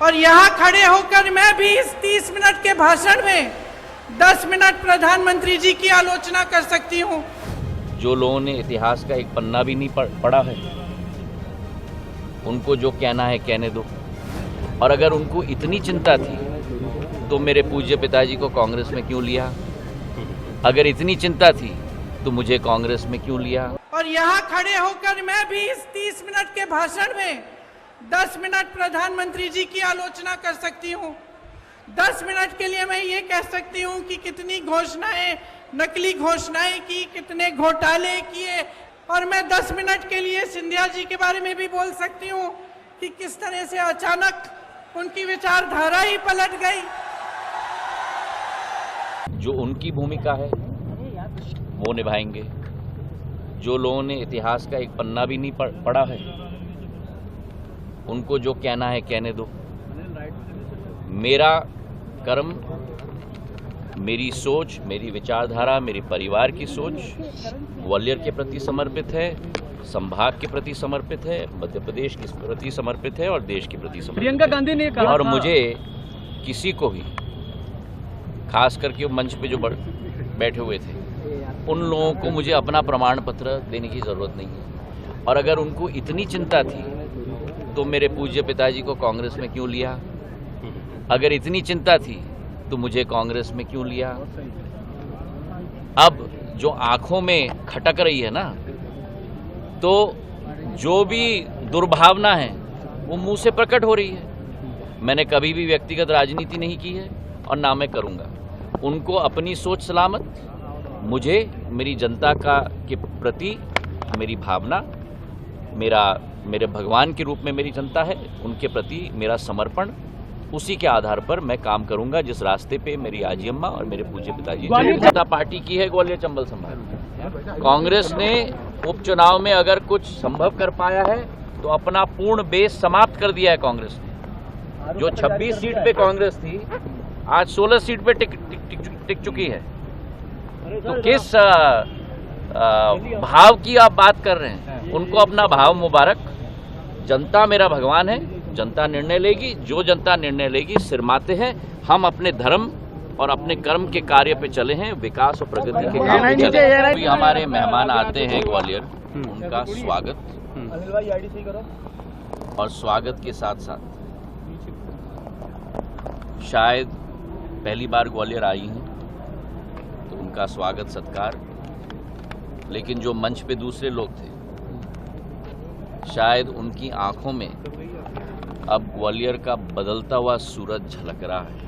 और यहाँ खड़े होकर मैं भी इस 30 मिनट के भाषण में 10 मिनट प्रधानमंत्री जी की आलोचना कर सकती हूँ। जो लोगों ने इतिहास का एक पन्ना भी नहीं पढ़ा है, उनको जो कहना है कहने दो। और अगर उनको इतनी चिंता थी तो मेरे पूज्य पिताजी को कांग्रेस में क्यों लिया? अगर इतनी चिंता थी तो मुझे कांग्रेस में क्यों लिया? और यहाँ खड़े होकर मैं भी इस 30 मिनट के भाषण में 10 मिनट प्रधानमंत्री जी की आलोचना कर सकती हूँ। 10 मिनट के लिए मैं ये कह सकती हूँ कि कितनी घोषणाएं, नकली घोषणाएं की, कितने घोटाले किए। और मैं 10 मिनट के लिए सिंधिया जी के बारे में भी बोल सकती हूँ कि किस तरह से अचानक उनकी विचारधारा ही पलट गई। जो उनकी भूमिका है वो निभाएंगे। जो लोगों ने इतिहास का एक पन्ना भी नहीं पढ़ा है, उनको जो कहना है कहने दो। मेरा कर्म, मेरी सोच, मेरी विचारधारा, मेरे परिवार की सोच ग्वालियर के प्रति समर्पित है, संभाग के प्रति समर्पित है, मध्य प्रदेश के प्रति समर्पित है और देश के प्रति समर्पित है। प्रियंका गांधी ने कहा और मुझे किसी को भी, खास करके मंच पे जो बैठे हुए थे, उन लोगों को मुझे अपना प्रमाण पत्र देने की ज़रूरत नहीं है। और अगर उनको इतनी चिंता थी तो मेरे पूज्य पिताजी को कांग्रेस में क्यों लिया? अगर इतनी चिंता थी तो मुझे कांग्रेस में क्यों लिया? अब जो आंखों में खटक रही है ना, तो जो भी दुर्भावना है वो मुंह से प्रकट हो रही है। मैंने कभी भी व्यक्तिगत राजनीति नहीं की है और ना मैं करूंगा। उनको अपनी सोच सलामत, मुझे मेरी जनता के प्रति मेरी भावना, मेरे भगवान के रूप में मेरी जनता है, उनके प्रति मेरा समर्पण, उसी के आधार पर मैं काम करूंगा जिस रास्ते पे मेरी आजी अम्मा और मेरे पूज्य पिताजी। जनता पार्टी की है ग्वालियर चंबल संभाग। कांग्रेस ने उपचुनाव में अगर कुछ संभव कर पाया है तो अपना पूर्ण बेस समाप्त कर दिया है कांग्रेस ने। जो 26 सीट पे कांग्रेस थी, आज 16 सीट पे टिक चुकी है। तो किस भाव की आप बात कर रहे हैं? उनको अपना भाव मुबारक। जनता मेरा भगवान है, जनता निर्णय लेगी। जो जनता निर्णय लेगी सिरमाते हैं। हम अपने धर्म और अपने कर्म के कार्य पे चले हैं, विकास और प्रगति के काम पे चले हैं। कोई हमारे मेहमान आते हैं ग्वालियर, उनका स्वागत, और स्वागत के साथ साथ शायद पहली बार ग्वालियर आई हैं तो उनका स्वागत सत्कार। लेकिन जो मंच पे दूसरे लोग थे, शायद उनकी आंखों में अब ग्वालियर का बदलता हुआ सूरज झलक रहा है।